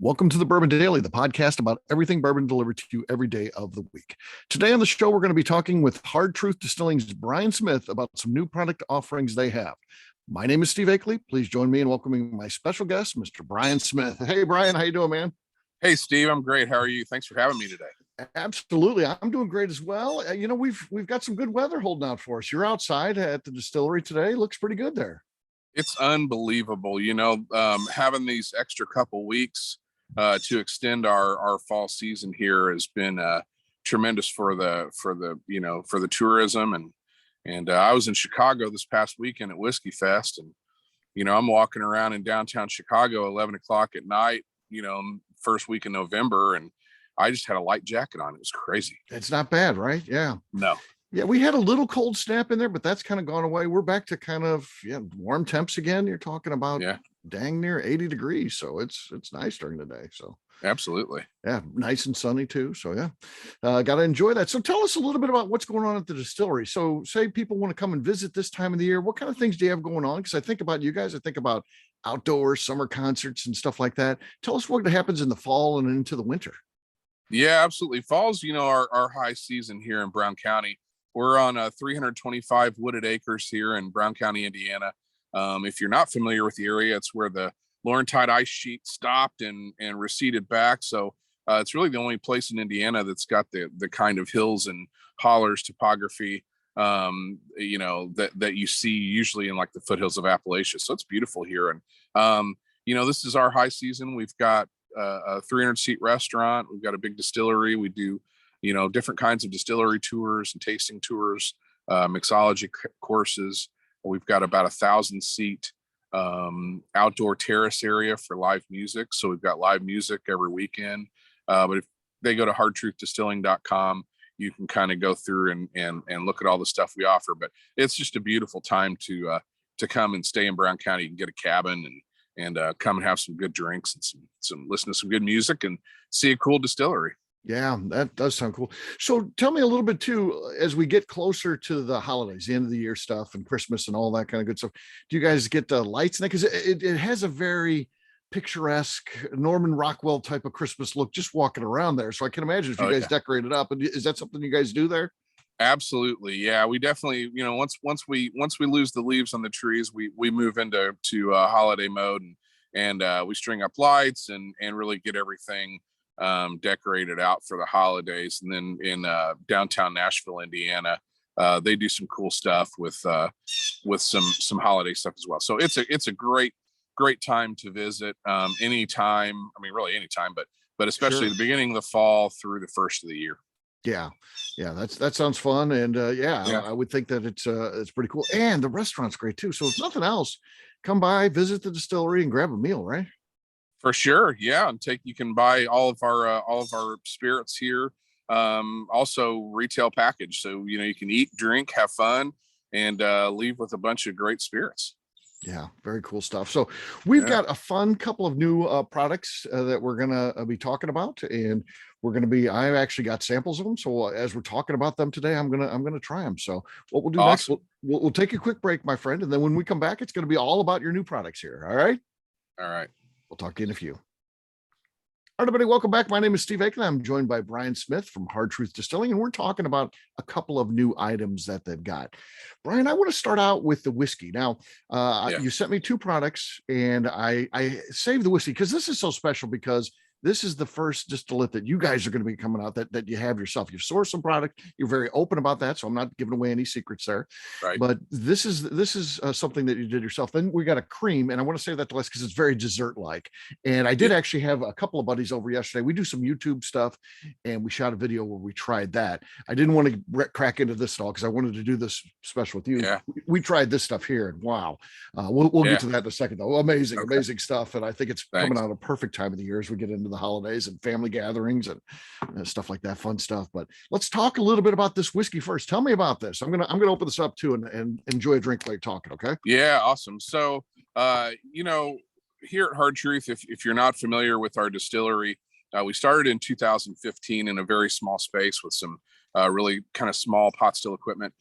Welcome to the Bourbon Daily, the podcast about everything bourbon delivered to you every day of the week. Today on the show, we're going to be talking with Hard Truth Distilling's Bryan Smith about some new product offerings they have. My name is Steve Akley. Please join me in welcoming my special guest, Mr. Bryan Smith. Hey, Bryan, how you doing, man? Hey, Steve, I'm great. How are you? Thanks for having me today. Absolutely. I'm doing great as well. We've got some good weather holding out for us. You're outside at the distillery today. Looks pretty good there. It's unbelievable, having these extra couple weeks to extend our fall season here has been tremendous for the tourism and I was in Chicago this past weekend at Whiskey Fest, and I'm walking around in downtown Chicago 11 o'clock at night, first week in November, and I just had a light jacket on. It was crazy. It's not bad, right? Yeah. No. Yeah, we had a little cold snap in there, but that's kind of gone away. We're back to kind of warm temps again. You're talking about dang near 80 degrees. So it's nice during the day. So absolutely. Yeah, nice and sunny too. So got to enjoy that. So tell us a little bit about what's going on at the distillery. So say people want to come and visit this time of the year. What kind of things do you have going on? Because I think about you guys, I think about outdoor summer concerts and stuff like that. Tell us what happens in the fall and into the winter. Yeah, absolutely. Fall's, our high season here in Brown County. We're on 325 wooded acres here in Brown County, Indiana. If you're not familiar with the area, it's where the Laurentide ice sheet stopped and receded back. So it's really the only place in Indiana that's got the kind of hills and hollers topography, that you see usually in like the foothills of Appalachia. So it's beautiful here. And, this is our high season. We've got a 300-seat restaurant. We've got a big distillery. We do different kinds of distillery tours and tasting tours, mixology courses. We've got about 1,000-seat outdoor terrace area for live music. So we've got live music every weekend. But if they go to hardtruthdistilling.com, you can kind of go through and look at all the stuff we offer. But it's just a beautiful time to come and stay in Brown County. You can get a cabin and come and have some good drinks and some listen to some good music and see a cool distillery. Yeah, that does sound cool. So tell me a little bit too, as we get closer to the holidays, the end of the year stuff and Christmas and all that kind of good stuff. Do you guys get the lights in it? Because it has a very picturesque Norman Rockwell type of Christmas look just walking around there. So I can imagine if you guys decorate it up. And is that something you guys do there? Absolutely. Yeah, we definitely, once we lose the leaves on the trees, we move into holiday mode and we string up lights and really get everything decorated out for the holidays. And then in downtown Nashville, Indiana, they do some cool stuff with some holiday stuff as well. So it's a great time to visit anytime. I mean, really anytime, but especially the beginning of the fall through the first of the year. Yeah, that sounds fun. And I would think that it's pretty cool. And the restaurant's great too. So if nothing else, come by, visit the distillery and grab a meal, right? For sure. Yeah. And you can buy all of our spirits here. Also retail package. So, you can eat, drink, have fun, and leave with a bunch of great spirits. Yeah, very cool stuff. So we've got a fun couple of new products that we're going to be talking about, and I've actually got samples of them. So as we're talking about them today, I'm going to try them. So what we'll do next, we'll take a quick break, my friend. And then when we come back, it's going to be all about your new products here. All right. All right. We'll talk to you in a few. All right, everybody, welcome back. My name is Steve Akley. I'm joined by Bryan Smith from Hard Truth Distilling, and we're talking about a couple of new items that they've got. Bryan, I want to start out with the whiskey. Now, you sent me two products, and I saved the whiskey because this is so special because this is the first distillate that you guys are going to be coming out that you have yourself. You've sourced some product. You're very open about that, so I'm not giving away any secrets there. Right. But this is something that you did yourself. Then we got a cream, and I want to say that to last because it's very dessert-like. And I did actually have a couple of buddies over yesterday. We do some YouTube stuff, and we shot a video where we tried that. I didn't want to crack into this at all because I wanted to do this special with you. Yeah. We tried this stuff here, and wow. We'll get to that in a second, though. Amazing stuff. And I think it's coming out a perfect time of the year as we get into the holidays and family gatherings and stuff like that, fun stuff. But let's talk a little bit about this whiskey first. Tell me about this. I'm gonna open this up too and enjoy a drink while you're talking. Okay. Yeah, awesome. So here at Hard Truth, if you're not familiar with our distillery, we started in 2015 in a very small space with some really kind of small pot still equipment.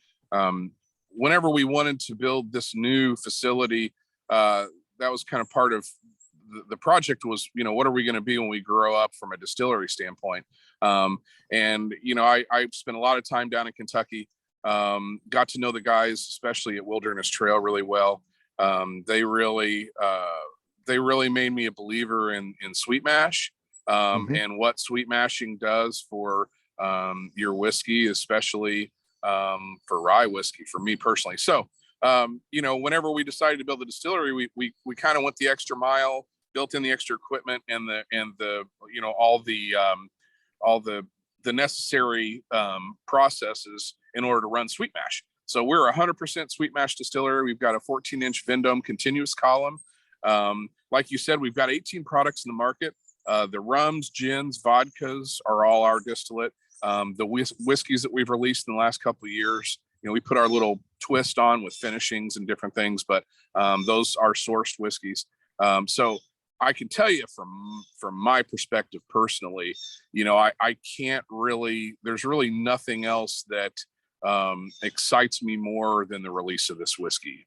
Whenever we wanted to build this new facility, that was kind of part of the project was, what are we going to be when we grow up from a distillery standpoint? And I spent a lot of time down in Kentucky. Got to know the guys, especially at Wilderness Trail, really well. They really made me a believer in sweet mash, and what sweet mashing does for your whiskey, especially for rye whiskey, for me personally. So, whenever we decided to build the distillery, we kind of went the extra mile, built in the extra equipment and the all the necessary processes in order to run sweet mash. So we're 100% sweet mash distillery. We've got a 14-inch Vendome continuous column. Like you said, we've got 18 products in the market. The rums, gins, vodkas are all our distillate. The whiskeys that we've released in the last couple of years, we put our little twist on with finishings and different things, but those are sourced whiskeys. So I can tell you from my perspective personally, I can't really, there's really nothing else that excites me more than the release of this whiskey.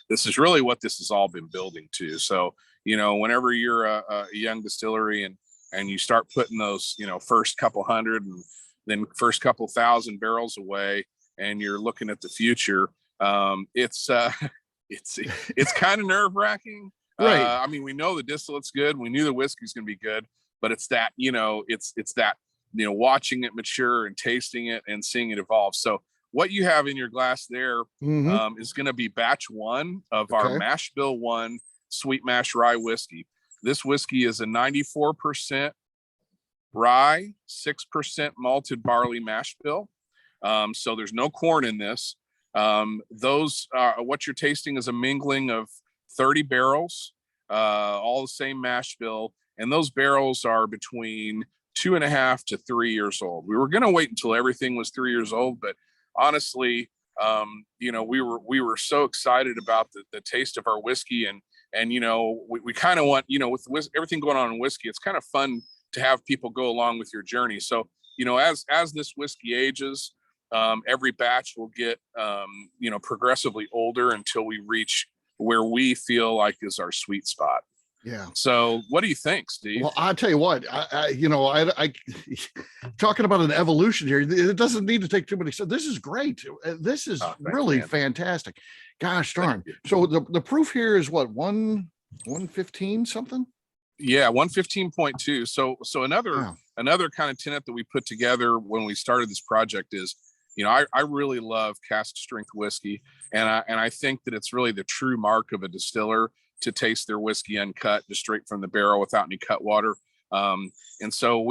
This is really what this has all been building to. So, whenever you're a young distillery and you start putting those, first couple hundred and then first couple thousand barrels away, and you're looking at the future, it's kind of nerve wracking. Right. We know the distillate's good. We knew the whiskey's going to be good, but it's that, it's that, watching it mature and tasting it and seeing it evolve. So what you have in your glass there is going to be batch one of our mash bill 1 sweet mash rye whiskey. This whiskey is a 94% rye, 6% malted barley mash bill. So there's no corn in this. What you're tasting is a mingling of 30 barrels, all the same mash bill. And those barrels are between 2.5 to 3 years old. We were going to wait until everything was 3 years old, but honestly, we were so excited about the taste of our whiskey, and we kind of want, with everything going on in whiskey, it's kind of fun to have people go along with your journey. So, as this whiskey ages, every batch will get, progressively older until we reach where we feel like is our sweet spot. Yeah. So what do you think, Steve? Well, I'll tell you what, I talking about an evolution here. It doesn't need to take too many. So this is great. This is really fantastic. Gosh darn. So the proof here is what, 115 something? Yeah, 115.2. So another kind of tenet that we put together when we started this project is, I really love cask strength whiskey, and I think that it's really the true mark of a distiller to taste their whiskey uncut, just straight from the barrel without any cut water. And so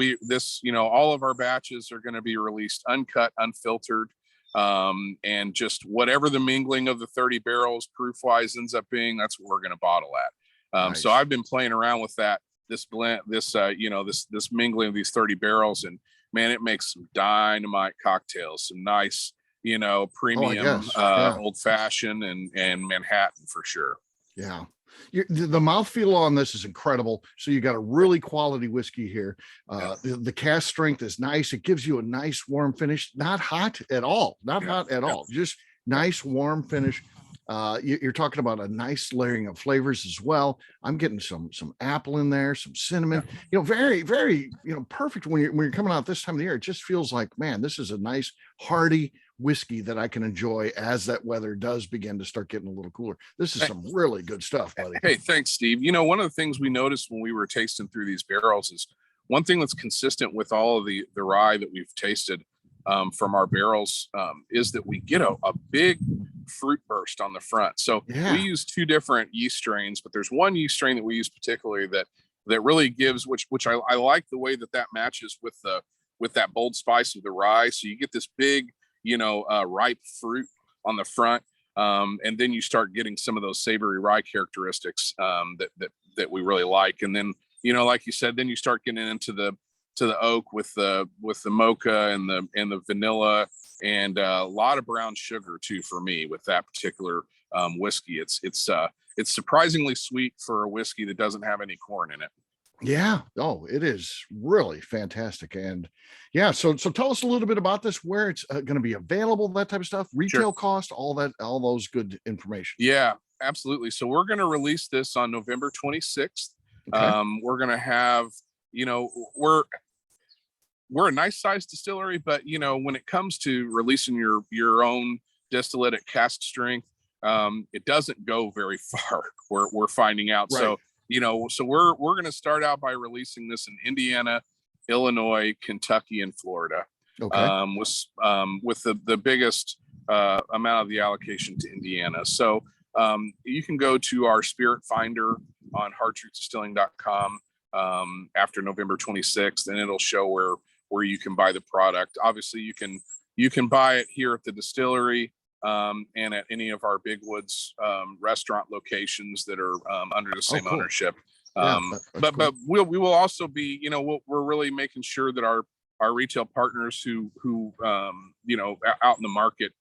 all of our batches are going to be released uncut, unfiltered, and just whatever the mingling of the 30 barrels proof wise ends up being, that's what we're going to bottle at. Nice. So I've been playing around with this blend, this mingling of these 30 barrels, and man, it makes some dynamite cocktails, some nice, premium, old fashioned and Manhattan for sure. Yeah. The mouthfeel on this is incredible. So you got a really quality whiskey here. The cask strength is nice. It gives you a nice warm finish, not hot at all, just nice warm finish. You're talking about a nice layering of flavors as well. I'm getting some apple in there, some cinnamon, very, very, perfect when you're coming out this time of the year. It just feels like, man, this is a nice hearty whiskey that I can enjoy as that weather does begin to start getting a little cooler. This is some really good stuff, buddy. Hey, thanks, Steve. One of the things we noticed when we were tasting through these barrels is one thing that's consistent with all of the rye that we've tasted from our barrels is that we get a big fruit burst on the front. So we use 2 different yeast strains, but there's one yeast strain that we use particularly that really gives, which I like the way that matches with that bold spice of the rye. So you get this big, ripe fruit on the front. And then you start getting some of those savory rye characteristics that we really like. And then, like you said, then you start getting into the oak with the mocha and the vanilla, and a lot of brown sugar too for me with that particular whiskey. It's surprisingly sweet for a whiskey that doesn't have any corn in it. Yeah. Oh, it is really fantastic. And so tell us a little bit about this, where it's going to be available, that type of stuff, retail cost, all those good information. Yeah, absolutely. So we're going to release this on November 26th Okay. We're going to have, we're a nice sized distillery, but when it comes to releasing your own distillate at cask strength, it doesn't go very far. We're finding out. Right. So we're going to start out by releasing this in Indiana, Illinois, Kentucky, and Florida. Okay. With the biggest amount of the allocation to Indiana. So you can go to our spirit finder on hardtruthDistilling.com after November 26th, and it'll show where you can buy the product. Obviously, you can buy it here at the distillery and at any of our Big Woods restaurant locations that are under the same ownership. Yeah, but cool. we will also be, we're really making sure that our retail partners who out in the market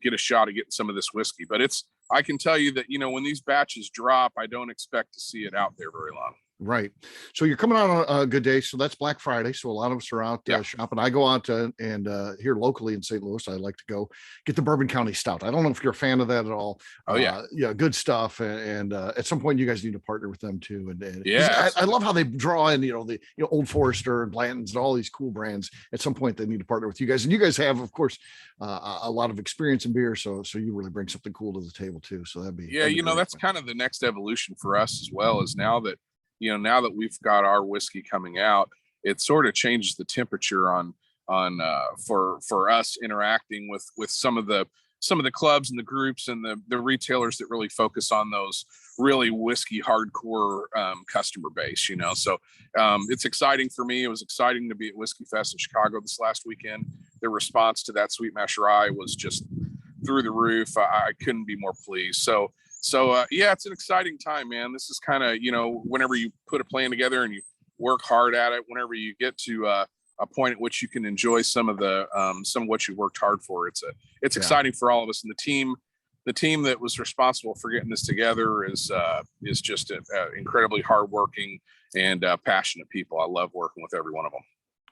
get a shot at getting some of this whiskey. But I can tell you that when these batches drop, I don't expect to see it out there very long. Right. So you're coming out on a good day. So that's Black Friday. So a lot of us are out shopping. I go out and here locally in St. Louis, I like to go get the Bourbon County Stout. I don't know if you're a fan of that at all. Oh yeah. Good stuff. And at some point you guys need to partner with them too. And yeah, I love how they draw in, the Old Forester and Blanton's and all these cool brands. At some point they need to partner with you guys. And you guys have, of course, a lot of experience in beer. So you really bring something cool to the table too. So that'd be that's kind of the next evolution for us as well, is now that we've got our whiskey coming out, it sort of changes the temperature on for us interacting with some of the clubs and the groups and the retailers that really focus on those really whiskey hardcore customer base. So it's exciting for me. It was exciting to be at Whiskey Fest in Chicago this last weekend. The response to that sweet mash rye was just through the roof. I couldn't be more pleased. So it's an exciting time, man. This is kind of, whenever you put a plan together and you work hard at it, whenever you get to a point at which you can enjoy some of what you worked hard for, it's exciting for all of us. And the team that was responsible for getting this together is just incredibly hardworking and passionate people. I love working with every one of them.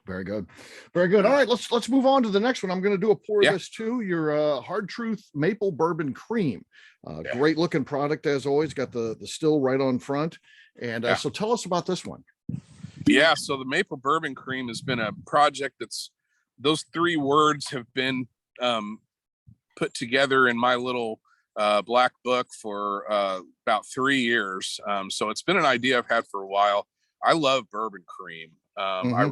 Very good. Very good. All right, let's move on to the next one. I'm going to do a pour of this too. Your Hard Truth Maple Bourbon Cream. Great looking product as always. Got the still right on front. And so tell us about this one. Yeah, so the Maple Bourbon Cream has been a project those three words have been put together in my little black book for about 3 years. So it's been an idea I've had for a while. I love bourbon cream. I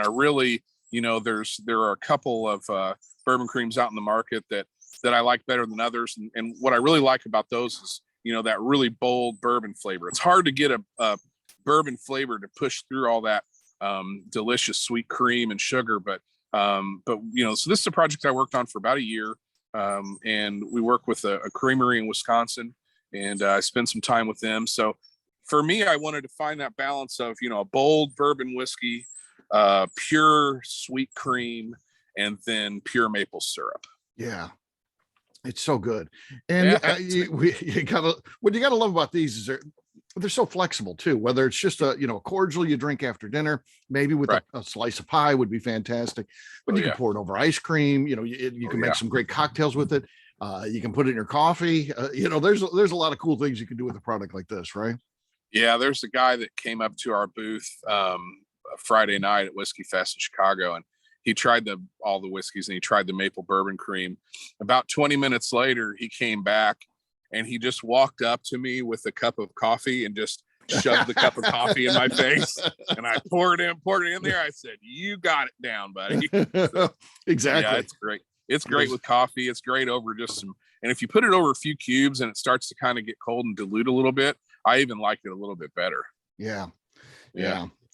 really, there are a couple of bourbon creams out in the market that I like better than others. And what I really like about those is, that really bold bourbon flavor. It's hard to get a bourbon flavor to push through all that delicious sweet cream and sugar. But so this is a project I worked on for about a year. And we work with a creamery in Wisconsin, and I spent some time with them. So for me, I wanted to find that balance of, a bold bourbon whiskey, pure sweet cream, and then pure maple syrup. Yeah. It's so good. And what you gotta love about these is they're so flexible too, whether it's just a cordial you drink after dinner, maybe with a slice of pie would be fantastic, but you can pour it over ice cream. You can make some great cocktails with it. You can put it in your coffee. There's a lot of cool things you can do with a product like this, right? Yeah, there's a guy that came up to our booth Friday night at Whiskey Fest in Chicago, and he tried all the whiskeys, and he tried the Maple Bourbon Cream. About 20 minutes later, he came back and he just walked up to me with a cup of coffee and just shoved the cup of coffee in my face. And I poured it in there. I said, "You got it down, buddy." So, exactly. Yeah, it's great. It's great with coffee. It's great over and if you put it over a few cubes and it starts to kind of get cold and dilute a little bit, I even like it a little bit better. Yeah.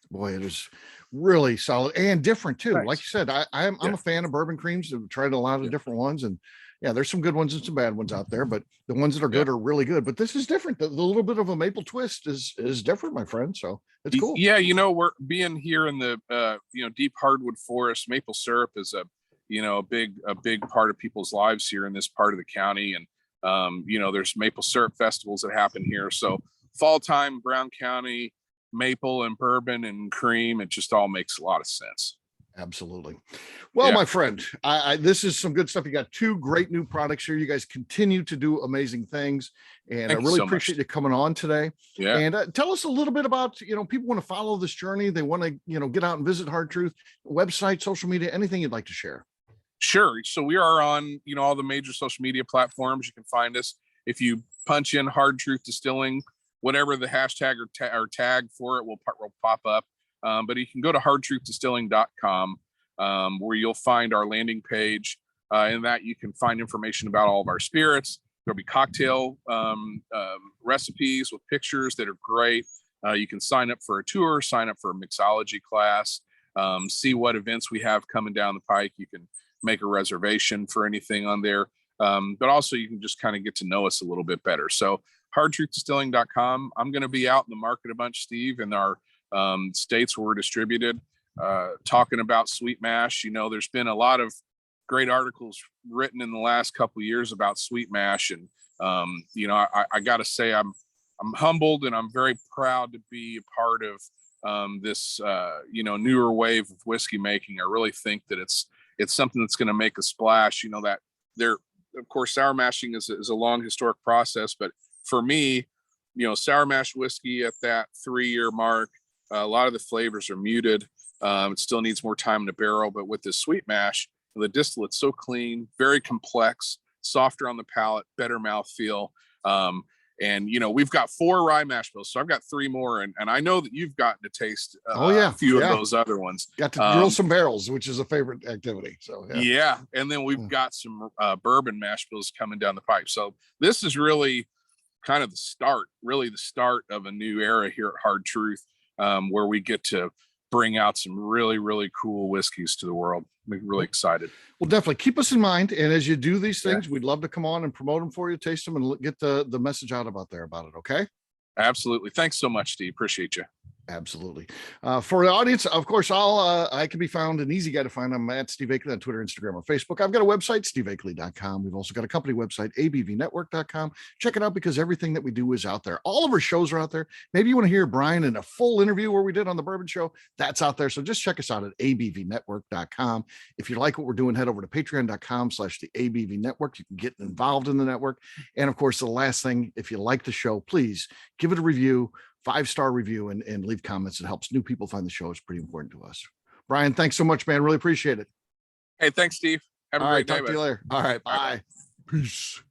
Boy, it is really solid and different too. Nice. Like you said, I'm a fan of bourbon creams. I've tried a lot of different ones, and there's some good ones and some bad ones out there, but the ones that are good are really good. But this is different. The little bit of a maple twist is different, my friend. So it's cool. Yeah, we're being here in the deep hardwood forest. Maple syrup is a big part of people's lives here in this part of the county, and there's maple syrup festivals that happen here. So fall time, Brown County, maple and bourbon and cream, it just all makes a lot of sense. Absolutely. Well, Yeah. my friend, this is some good stuff. You got two great new products here. You guys continue to do amazing things, and I Thank you really so much. appreciate you coming on today. Yeah. And tell us a little bit about, people want to follow this journey. They want to, get out and visit Hard Truth website, social media, anything you'd like to share. Sure. So we are on, all the major social media platforms. You can find us if you punch in Hard Truth Distilling, whatever the hashtag or tag for it will pop up. But you can go to hardtruthdistilling.com, where you'll find our landing page. In that you can find information about all of our spirits. There'll be cocktail recipes with pictures that are great. You can sign up for a tour, sign up for a mixology class, see what events we have coming down the pike. You can make a reservation for anything on there. But also you can just kind of get to know us a little bit better. So hardtruthdistilling.com. I'm going to be out in the market a bunch, Steve, in our states where we're distributed, talking about sweet mash. There's been a lot of great articles written in the last couple of years about sweet mash. And, I got to say, I'm humbled and I'm very proud to be a part of this, newer wave of whiskey making. I really think that it's something that's going to make a splash. That there, of course, sour mashing is a long historic process, but for me, sour mash whiskey at that 3-year mark, a lot of the flavors are muted. It still needs more time in the barrel, but with this sweet mash, the distillate's so clean, very complex, softer on the palate, better mouthfeel. And we've got 4 rye mash bills, so I've got 3 more, and I know that you've gotten to taste a few of those other ones. Got to drill some barrels, which is a favorite activity. So yeah. And then we've got some bourbon mash bills coming down the pipe. So this is really kind of the start of a new era here at Hard Truth, where we get to bring out some really, really cool whiskeys to the world. I'm really excited. Well, definitely keep us in mind. And as you do these things, we'd love to come on and promote them for you, taste them, and get the message out about it. Okay. Absolutely. Thanks so much, Steve. Appreciate you. Absolutely. For the audience, of course, I can be found an easy guy to find. I'm at Steve Akley on Twitter, Instagram, or Facebook. I've got a website, steveakley.com. We've also got a company website, abvnetwork.com. Check it out because everything that we do is out there. All of our shows are out there. Maybe you want to hear Bryan in a full interview where we did on the Bourbon Show. That's out there. So just check us out at abvnetwork.com. If you like what we're doing, head over to patreon.com/the ABV Network. You can get involved in the network. And of course, the last thing, if you like the show, please give it a review. 5-star review and leave comments. It helps new people find the show. It's pretty important to us. Bryan, thanks so much, man. Really appreciate it. Hey, thanks, Steve. Have a great day. Talk to you later. All right. Bye. Peace.